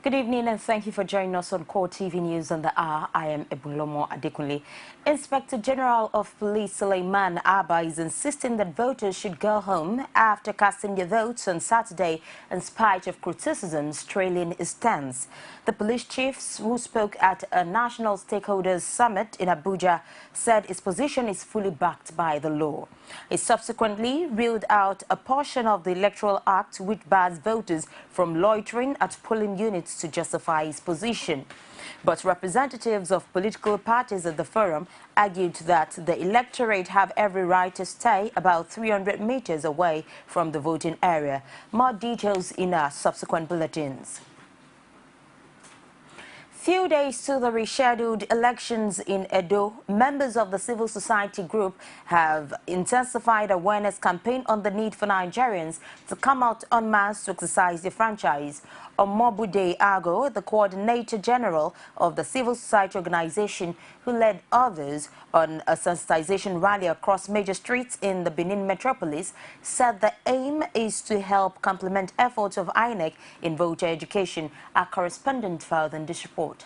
Good evening and thank you for joining us on CoreTV News on the hour. I am Ebulomo Adekunle. Inspector General of Police Suleiman Abba is insisting that voters should go home after casting their votes on Saturday in spite of criticisms trailing his stance. The police chiefs who spoke at a national stakeholders summit in Abuja said his position is fully backed by the law. He subsequently reeled out a portion of the Electoral Act which bars voters from loitering at polling units to justify his position. But representatives of political parties at the forum argued that the electorate have every right to stay about 300 meters away from the voting area. More details in our subsequent bulletins. Few days to the rescheduled elections in Edo, members of the civil society group have intensified awareness campaign on the need for Nigerians to come out en masse to exercise their franchise. Omobude Ago, the coordinator general of the civil society organization who led others on a sensitization rally across major streets in the Benin metropolis, said the aim is to help complement efforts of INEC in voter education. Our correspondent filed in this report.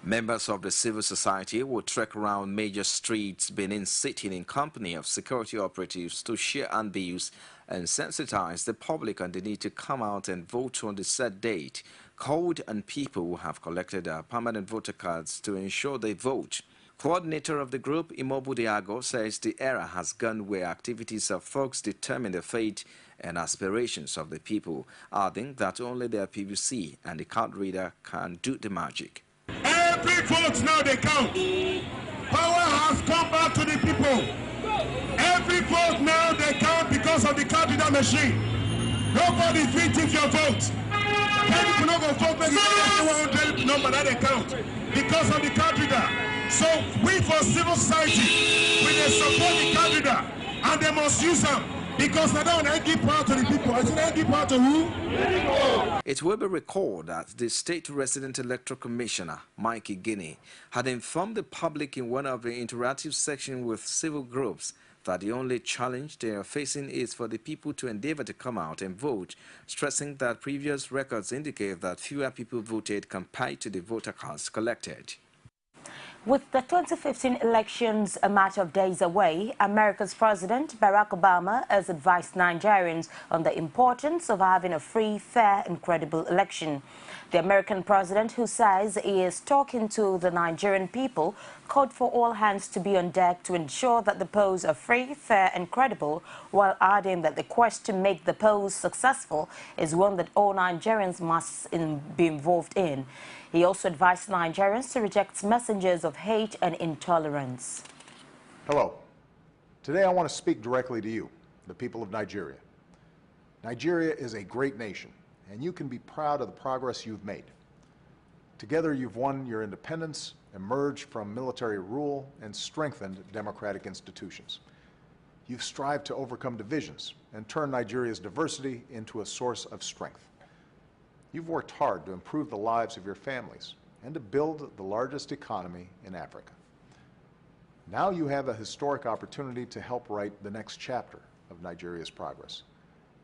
Members of the civil society will trek around major streets Benin City in company of security operatives to share handbills and sensitize the public on the need to come out and vote on the set date. Called on people who have collected their permanent voter cards to ensure they vote. Coordinator of the group, Imobude Ago, says the era has gone where activities of folks determine the fate and aspirations of the people, adding that only their PVC and the card reader can do the magic. Every vote now they count. Power has come back to the people. Every vote now they count because of the card reader machine. Nobody thinks your vote. Many people not going to vote, maybe 100 number that they count because of the card reader. So we for civil society, we they support the card reader and they must use them. Because I don't give power to the people. I don't give power to who? It will be recalled that the State Resident Electoral Commissioner, Mikey Guinea, had informed the public in one of the interactive sections with civil groups that the only challenge they are facing is for the people to endeavor to come out and vote, stressing that previous records indicate that fewer people voted compared to the voter cards collected. With the 2015 elections a matter of days away, America's President Barack Obama has advised Nigerians on the importance of having a free, fair and credible election. The American president, who says he is talking to the Nigerian people, called for all hands to be on deck to ensure that the polls are free, fair and credible, while adding that the quest to make the polls successful is one that all Nigerians must be involved in. He also advised Nigerians to reject messengers of hate and intolerance. Hello. Today I want to speak directly to you, the people of Nigeria. Nigeria is a great nation, and you can be proud of the progress you've made. Together you've won your independence, emerged from military rule, and strengthened democratic institutions. You've strived to overcome divisions and turn Nigeria's diversity into a source of strength. You've worked hard to improve the lives of your families and to build the largest economy in Africa. Now you have a historic opportunity to help write the next chapter of Nigeria's progress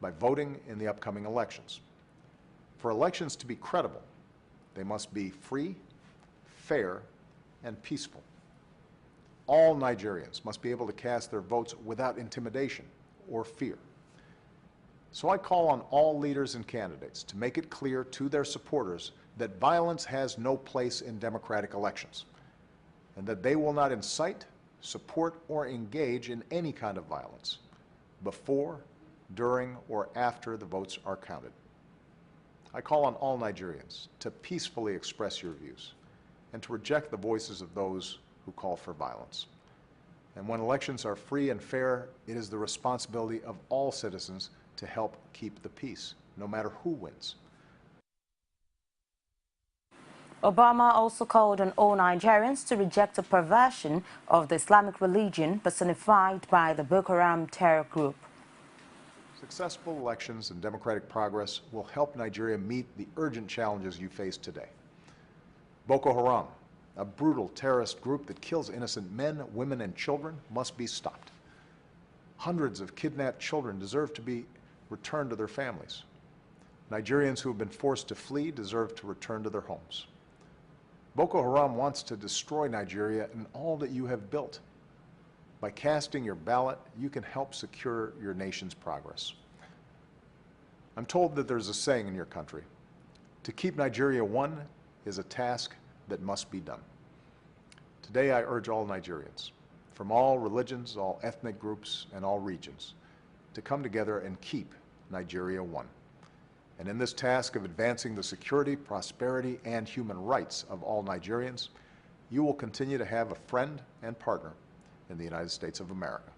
by voting in the upcoming elections. For elections to be credible, they must be free, fair, and peaceful. All Nigerians must be able to cast their votes without intimidation or fear. So I call on all leaders and candidates to make it clear to their supporters that violence has no place in democratic elections, and that they will not incite, support, or engage in any kind of violence before, during, or after the votes are counted. I call on all Nigerians to peacefully express your views and to reject the voices of those who call for violence. And when elections are free and fair, it is the responsibility of all citizens to help keep the peace, no matter who wins. Obama also called on all Nigerians to reject a perversion of the Islamic religion personified by the Boko Haram terror group. Successful elections and democratic progress will help Nigeria meet the urgent challenges you face today. Boko Haram, a brutal terrorist group that kills innocent men, women, and children, must be stopped. Hundreds of kidnapped children deserve to be returned to their families. Nigerians who have been forced to flee deserve to return to their homes. Boko Haram wants to destroy Nigeria and all that you have built. By casting your ballot, you can help secure your nation's progress. I'm told that there's a saying in your country, to keep Nigeria one is a task that must be done. Today I urge all Nigerians, from all religions, all ethnic groups, and all regions, to come together and keep Nigeria one. And in this task of advancing the security, prosperity, and human rights of all Nigerians, you will continue to have a friend and partner in the United States of America.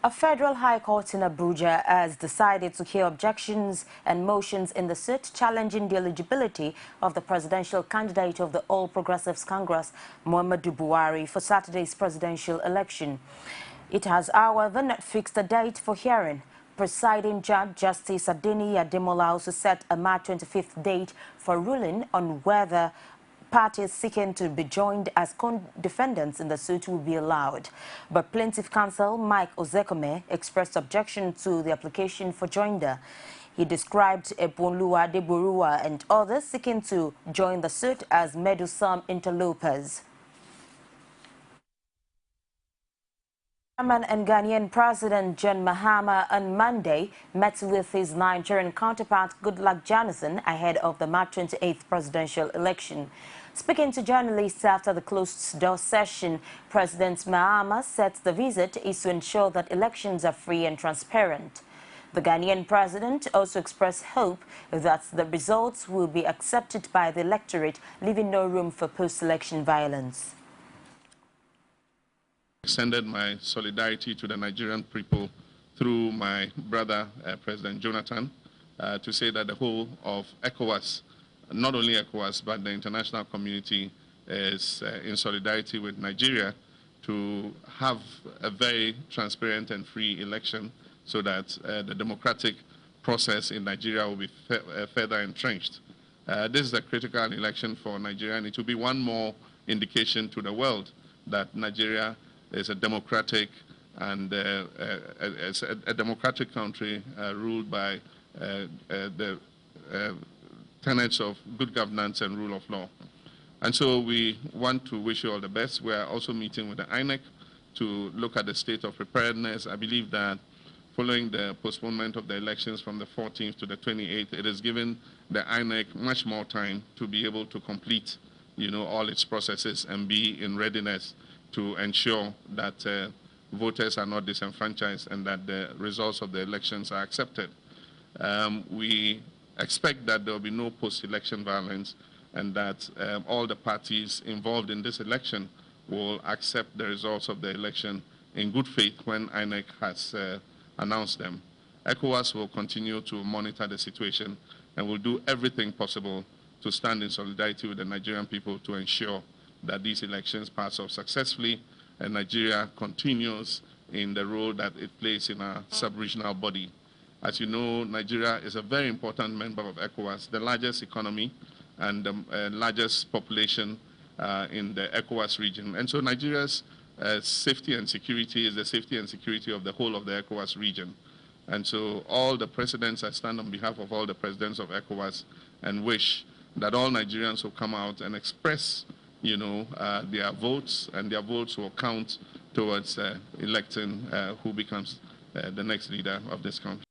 A federal high court in Abuja has decided to hear objections and motions in the suit challenging the eligibility of the presidential candidate of the All Progressives Congress, Muhammadu Buhari, for Saturday's presidential election. It has, however, not fixed a date for hearing. Presiding Judge Justice Adeni Ademola also set a March 25th date for ruling on whether parties seeking to be joined as co-defendants in the suit will be allowed. But plaintiff counsel Mike Ozekome expressed objection to the application for joinder. He described Ebonluwa Deborua and others seeking to join the suit as meddlesome interlopers. Chairman and Ghanaian President John Mahama on Monday met with his Nigerian counterpart Goodluck Jonathan ahead of the March 28th presidential election. Speaking to journalists after the closed-door session, President Mahama said the visit is to ensure that elections are free and transparent. The Ghanaian president also expressed hope that the results will be accepted by the electorate, leaving no room for post-election violence. Extended my solidarity to the Nigerian people through my brother, President Jonathan, to say that the whole of ECOWAS, not only ECOWAS, but the international community is in solidarity with Nigeria to have a very transparent and free election so that the democratic process in Nigeria will be further entrenched. This is a critical election for Nigeria, and it will be one more indication to the world that Nigeria is a democratic and a democratic country ruled by the tenets of good governance and rule of law. And so we want to wish you all the best. We are also meeting with the INEC to look at the state of preparedness. I believe that following the postponement of the elections from the 14th to the 28th, it has given the INEC much more time to be able to complete, all its processes and be in readiness to ensure that voters are not disenfranchised and that the results of the elections are accepted. We expect that there will be no post-election violence and that all the parties involved in this election will accept the results of the election in good faith when INEC has announced them. ECOWAS will continue to monitor the situation and will do everything possible to stand in solidarity with the Nigerian people to ensure that these elections pass off successfully and Nigeria continues in the role that it plays in our sub-regional body. As you know, Nigeria is a very important member of ECOWAS, the largest economy and the largest population in the ECOWAS region. And so Nigeria's safety and security is the safety and security of the whole of the ECOWAS region. And so all the presidents, I stand on behalf of all the presidents of ECOWAS and wish that all Nigerians will come out and express their votes, and their votes will count towards electing who becomes the next leader of this country.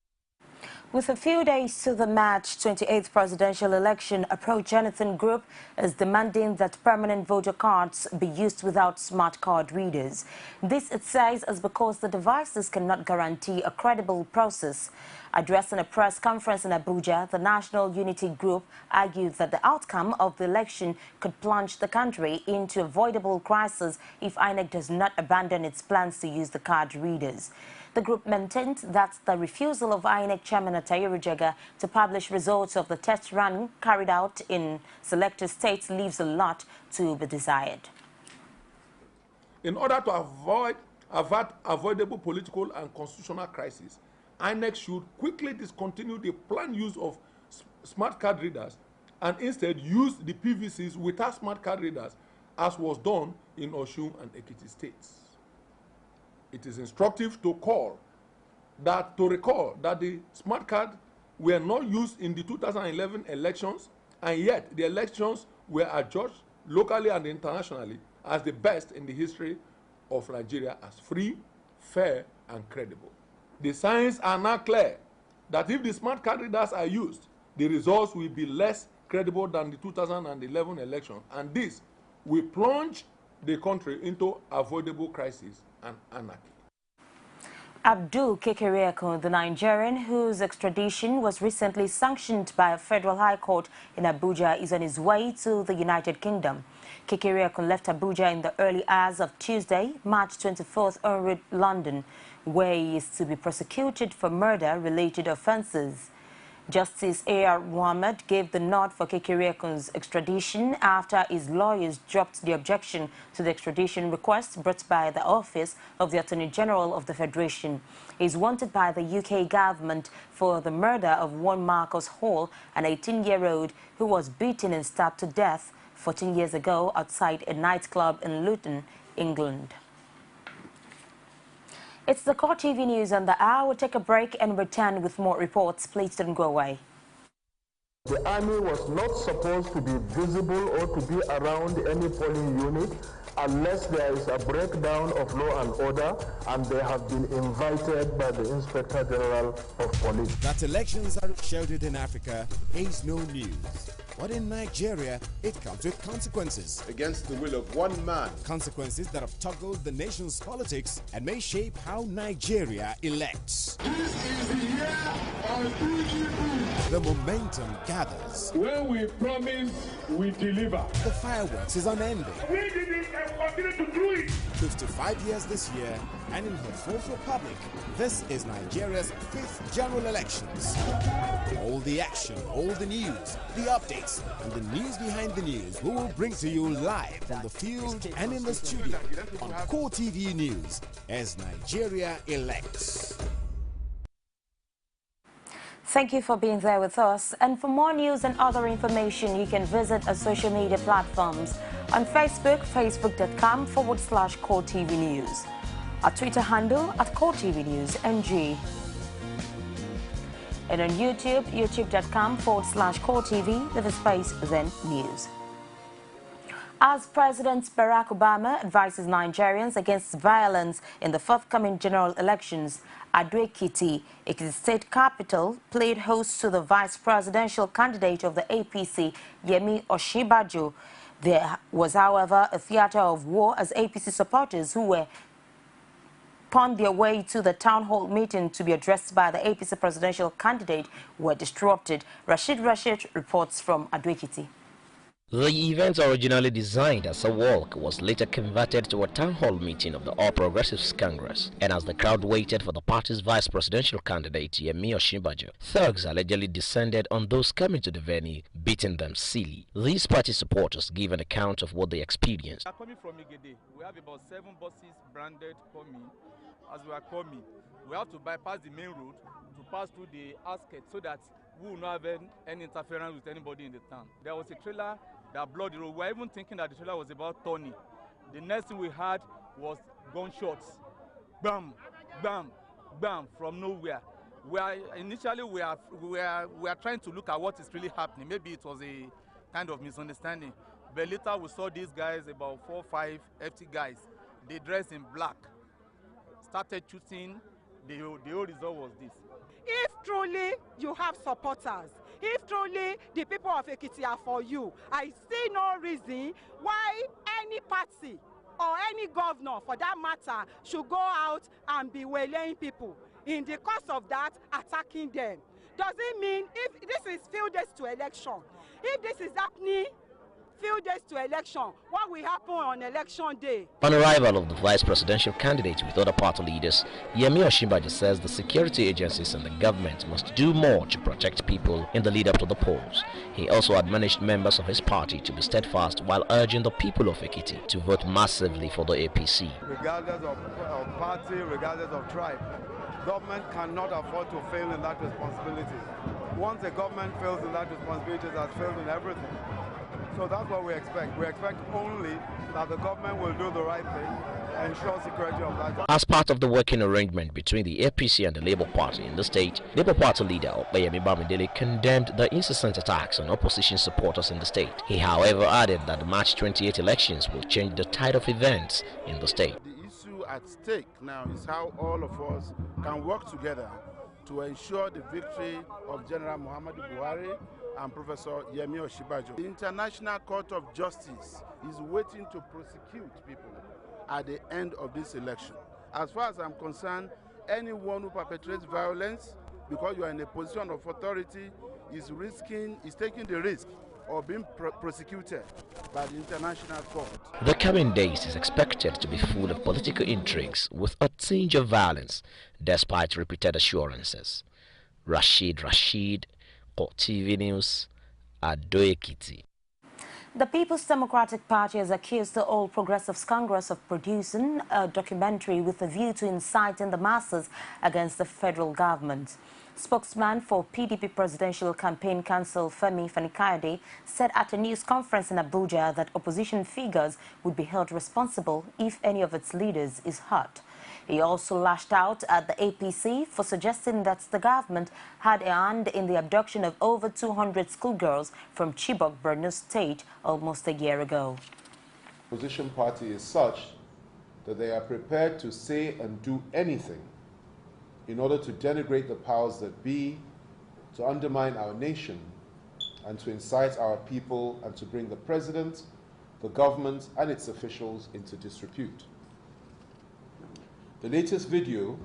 With a few days to the March 28th presidential election, a pro-Jonathan group is demanding that permanent voter cards be used without smart card readers. This, it says, is because the devices cannot guarantee a credible process. Addressing a press conference in Abuja, the National Unity Group argued that the outcome of the election could plunge the country into avoidable crisis if INEC does not abandon its plans to use the card readers. The group maintained that the refusal of INEC Chairman Atahiru Jega to publish results of the test run carried out in selected states leaves a lot to be desired. In order to avert avoidable political and constitutional crises, INEC should quickly discontinue the planned use of smart card readers and instead use the PVCs without smart card readers, as was done in Osun and Ekiti states. It is instructive to call that to recall that the smart card were not used in the 2011 elections, and yet the elections were adjudged locally and internationally as the best in the history of Nigeria as free, fair, and credible. The signs are now clear that if the smart card readers are used, the results will be less credible than the 2011 election, and this will plunge the country into avoidable crisis and anarchy. Abdul Kekeriekun, the Nigerian whose extradition was recently sanctioned by a federal high court in Abuja, is on his way to the United Kingdom. Kekeriekun left Abuja in the early hours of Tuesday, March 24th, en route to London, where he is to be prosecuted for murder-related offences. Justice A.R. Mohammed gave the nod for Kekeriekun's extradition after his lawyers dropped the objection to the extradition request brought by the Office of the Attorney General of the Federation. He is wanted by the UK government for the murder of one Marcus Hall, an 18-year-old who was beaten and stabbed to death 14 years ago outside a nightclub in Luton, England. It's the CoreTV News on the hour. We'll take a break and return with more reports. Please don't go away. The army was not supposed to be visible or to be around any polling unit unless there is a breakdown of law and order and they have been invited by the Inspector General of Police. That elections are sheltered in Africa is no news. But in Nigeria, it comes with consequences. Against the will of one man. Consequences that have toggled the nation's politics and may shape how Nigeria elects. This is the year of PGP. The momentum gathers. When we promise, we deliver. The fireworks is unending. We did it and continue to do it. 55 years this year, and in her fourth republic, this is Nigeria's 5th general elections. All the action, all the news, the updates, and the news behind the news we will bring to you live from the field and in the studio on CoreTV News as Nigeria elects. Thank you for being there with us. And for more news and other information, you can visit our social media platforms. On Facebook, facebook.com/CoreTV News. Our Twitter handle @CoreTV News NG. And on YouTube, youtube.com/CoreTV with a space then news. As President Barack Obama advises Nigerians against violence in the forthcoming general elections, Ado-Ekiti, Ekiti State Capital, played host to the vice presidential candidate of the APC, Yemi Osinbajo. There was, however, a theater of war as APC supporters who were upon their way to the town hall meeting to be addressed by the APC presidential candidate were disrupted. Rashid reports from Ado-Ekiti. The event, originally designed as a walk, was later converted to a town hall meeting of the All Progressives Congress. And as the crowd waited for the party's vice presidential candidate, Yemi Osinbajo, thugs allegedly descended on those coming to the venue, beating them silly. These party supporters give an account of what they experienced. We are coming from Igede. We have about 7 buses branded coming. As we are coming, we have to bypass the main road to pass through the outskirts so that we will not have any interference with anybody in the town. There was a trailer that blocked the road. We were even thinking that the trailer was about turning. The next thing we had was gunshots. Bam, bam, bam, from nowhere. Initially we are trying to look at what is really happening. Maybe it was a kind of misunderstanding. But later we saw these guys, about 4 or 5 FT guys. They dressed in black. Started shooting. The whole result was this. If truly you have supporters, if truly the people of Ekiti are for you, I see no reason why any party or any governor, for that matter, should go out and be waylaying people. In the course of that, attacking them. Does it mean, if this is few days to election, if this is happening few days to election, what will happen on election day? On arrival of the vice presidential candidate with other party leaders, Yemi Osinbajo says the security agencies and the government must do more to protect people in the lead up to the polls. He also admonished members of his party to be steadfast while urging the people of Ekiti to vote massively for the APC. Regardless of party, regardless of tribe, government cannot afford to fail in that responsibility. once the government fails in that responsibility, it has failed in everything. So that's what we expect. We expect only that the government will do the right thing, ensure security of life. As part of the working arrangement between the APC and the Labour Party in the state, Labour Party leader Opeyemi Bamidele condemned the incessant attacks on opposition supporters in the state. He, however, added that the March 28 elections will change the tide of events in the state. The issue at stake now is how all of us can work together to ensure the victory of General Muhammadu Buhari and Professor Yemi Osinbajo. The International Court of Justice is waiting to prosecute people at the end of this election. As far as I'm concerned, anyone who perpetrates violence because you are in a position of authority is taking the risk of being prosecuted by the International Court. The coming days is expected to be full of political intrigues with a tinge of violence, despite repeated assurances. Rashid, CoreTV News, Ado Ekiti. The People's Democratic Party has accused the All Progressives Congress of producing a documentary with a view to inciting the masses against the federal government. Spokesman for PDP Presidential Campaign Council Femi Fanikayode said at a news conference in Abuja that opposition figures would be held responsible if any of its leaders is hurt. He also lashed out at the APC for suggesting that the government had a hand in the abduction of over 200 schoolgirls from Chibok, Borno State, almost a year ago. The opposition party is such that they are prepared to say and do anything in order to denigrate the powers that be, to undermine our nation, and to incite our people and to bring the president, the government, and its officials into disrepute. The latest video,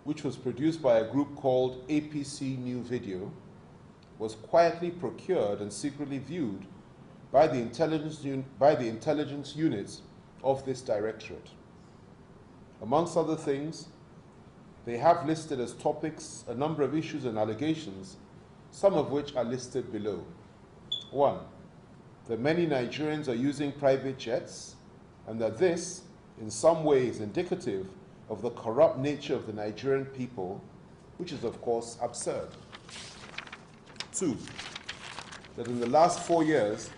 which was produced by a group called APC New Video, was quietly procured and secretly viewed by the intelligence units of this directorate. Amongst other things, they have listed as topics a number of issues and allegations, some of which are listed below. 1, that many Nigerians are using private jets, and that this, in some way, is indicative of the corrupt nature of the Nigerian people, which is, of course, absurd. 2, that in the last 4 years,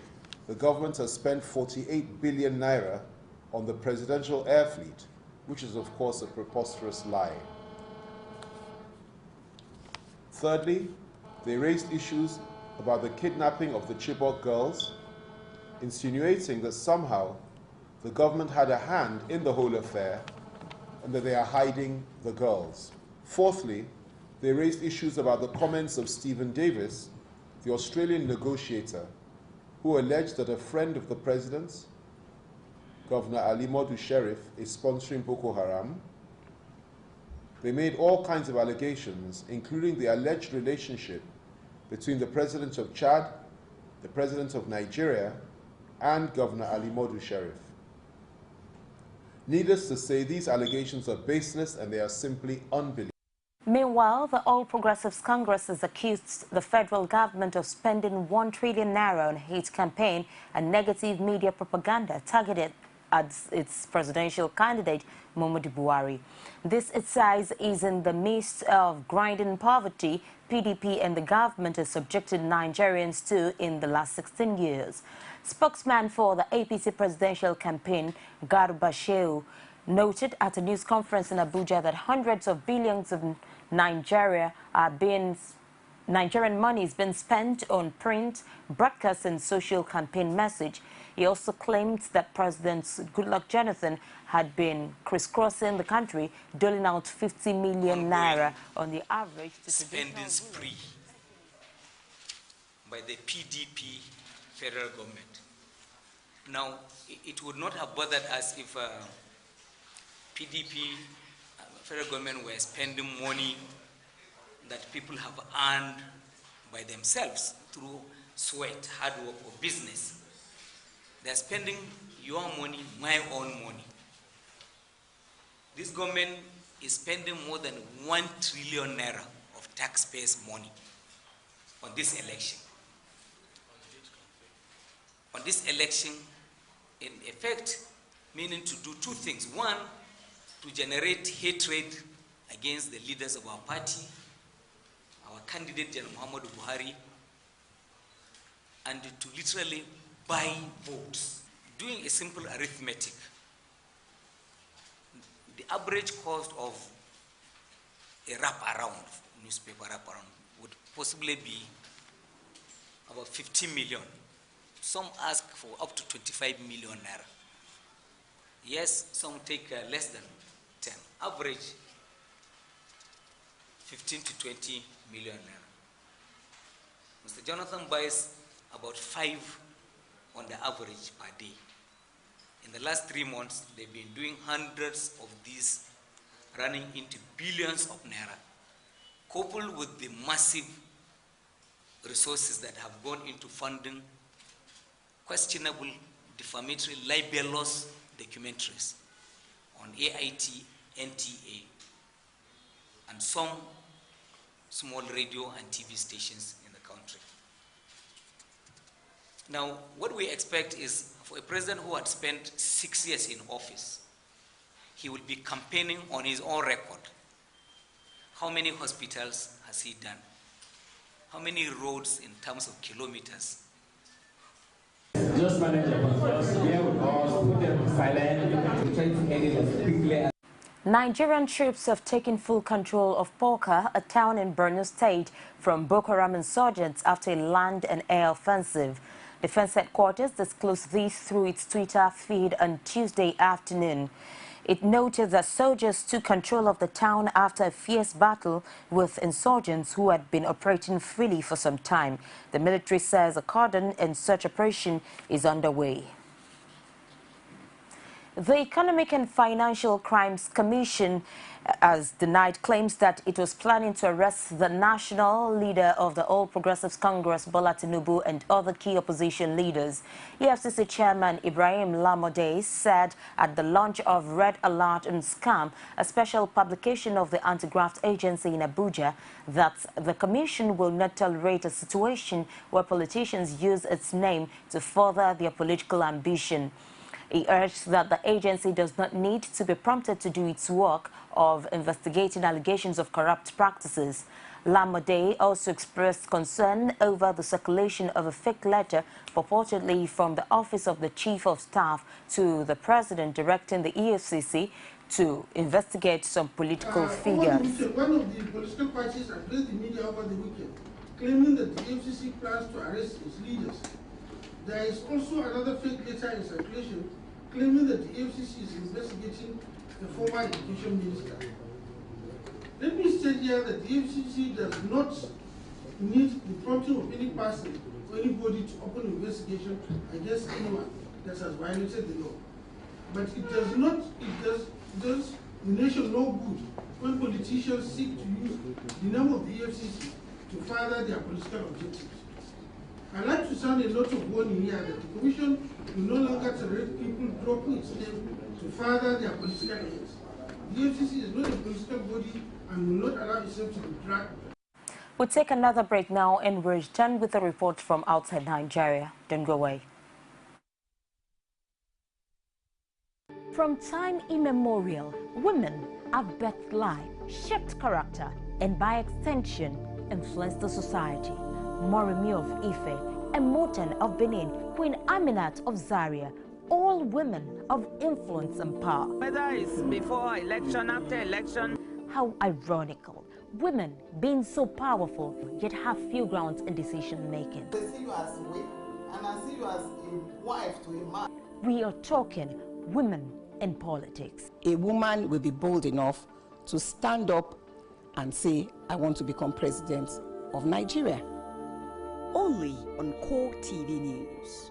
the government has spent 48 billion naira on the presidential air fleet, which is, of course, a preposterous lie. Thirdly, they raised issues about the kidnapping of the Chibok girls, insinuating that somehow the government had a hand in the whole affair and that they are hiding the girls. Fourthly, they raised issues about the comments of Stephen Davis, the Australian negotiator, who alleged that a friend of the president's, Governor Ali Modu Sheriff, is sponsoring Boko Haram. They made all kinds of allegations, including the alleged relationship between the president of Chad, the president of Nigeria, and Governor Ali Modu Sheriff. Needless to say, these allegations are baseless and they are simply unbelievable. Meanwhile, the All Progressives Congress has accused the federal government of spending 1 trillion naira on hate campaign and negative media propaganda targeted at its presidential candidate, Muhammadu Buhari. This, it says, is in the midst of grinding poverty PDP and the government has subjected Nigerians to in the last 16 years. Spokesman for the APC presidential campaign, Garba Shehu, noted at a news conference in Abuja that hundreds of billions of Nigerian money is being spent on print, broadcast and social campaign message. He also claimed that President Goodluck Jonathan had been crisscrossing the country, doling out 50 million naira on the average to spending spree by the PDP federal government. Now, it would not have bothered us if PDP federal government were spending money that people have earned by themselves through sweat, hard work, or business. They're spending your money, my own money. This government is spending more than 1 trillion naira of taxpayers' money on this election. On this election, in effect, meaning to do 2 things. 1, to generate hatred against the leaders of our party, our candidate General Muhammadu Buhari and to literally buy votes. Doing a simple arithmetic, the average cost of a wrap-around, newspaper wrap-around, would possibly be about 50 million. Some ask for up to 25 million naira. Yes, some take less than 10. Average, 15 to 20 million naira. Mr. Jonathan buys about 5 on the average per day. In the last 3 months, they've been doing hundreds of these, running into billions of naira, coupled with the massive resources that have gone into funding questionable, defamatory, libelous documentaries on AIT, NTA, and some small radio and TV stations in the country. Now, what we expect is for a president who had spent 6 years in office, he will be campaigning on his own record. How many hospitals has he done? How many roads in terms of kilometers? Just manage your concerns, bear with us, put them silent, try to end it as quickly as. Nigerian troops have taken full control of Polka, a town in Borno State, from Boko Haram insurgents after a land and air offensive. Defense headquarters disclosed this through its Twitter feed on Tuesday afternoon. It noted that soldiers took control of the town after a fierce battle with insurgents who had been operating freely for some time. The military says a cordon and search operation is underway. The Economic and Financial Crimes Commission has denied claims that it was planning to arrest the national leader of the All Progressives Congress, Bola Tinubu, and other key opposition leaders. EFCC Chairman Ibrahim Lamode said at the launch of Red Alert on Scam, a special publication of the anti-graft agency in Abuja, that the commission will not tolerate a situation where politicians use its name to further their political ambition. He urged that the agency does not need to be prompted to do its work of investigating allegations of corrupt practices. Lamode also expressed concern over the circulation of a fake letter purportedly from the Office of the Chief of Staff to the President directing the EFCC to investigate some political figures. One of the political parties addressed the media over the weekend, claiming that the EFCC plans to arrest its leaders. There is also another fake letter in circulation claiming that the EFCC is investigating the former education minister. Let me state here that the EFCC does not need the prompting of any person or anybody to open an investigation against anyone that has violated the law. But it does the nation no good when politicians seek to use the name of the EFCC to further their political objectives. I'd like to sound a note of warning here that the Commission will no longer tolerate people dropping its name to further their political aims. The FCC is not a political body and will not allow itself to be dragged. We'll take another break now and we'll return with a report from outside Nigeria. Don't go away. From time immemorial, women have birthed life, shaped character, and by extension, influenced the society. Moremi of Ife, Emoten of Benin, Queen Aminat of Zaria, all women of influence and power. Whether it's before election, after election. How ironical. Women being so powerful, yet have few grounds in decision making. They see you as a wife, and I see you as a wife to a man. We are talking women in politics. A woman will be bold enough to stand up and say, I want to become president of Nigeria. Only on CoreTV News.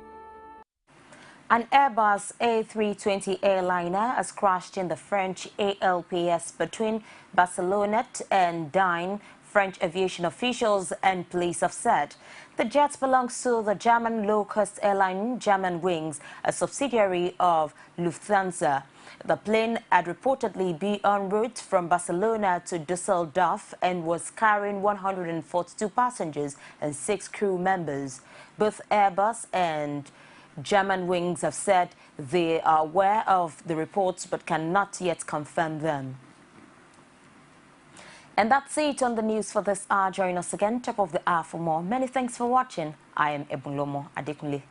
An Airbus A320 airliner has crashed in the French ALPS between Barcelona and Digne, French aviation officials and police have said. The jet belongs to the German low-cost airline Germanwings, a subsidiary of Lufthansa. The plane had reportedly been en route from Barcelona to Düsseldorf and was carrying 142 passengers and 6 crew members. Both Airbus and Germanwings have said they are aware of the reports but cannot yet confirm them. And that's it on the news for this hour. Join us again, top of the hour for more. Many thanks for watching. I am Ebunlomo Adekunle.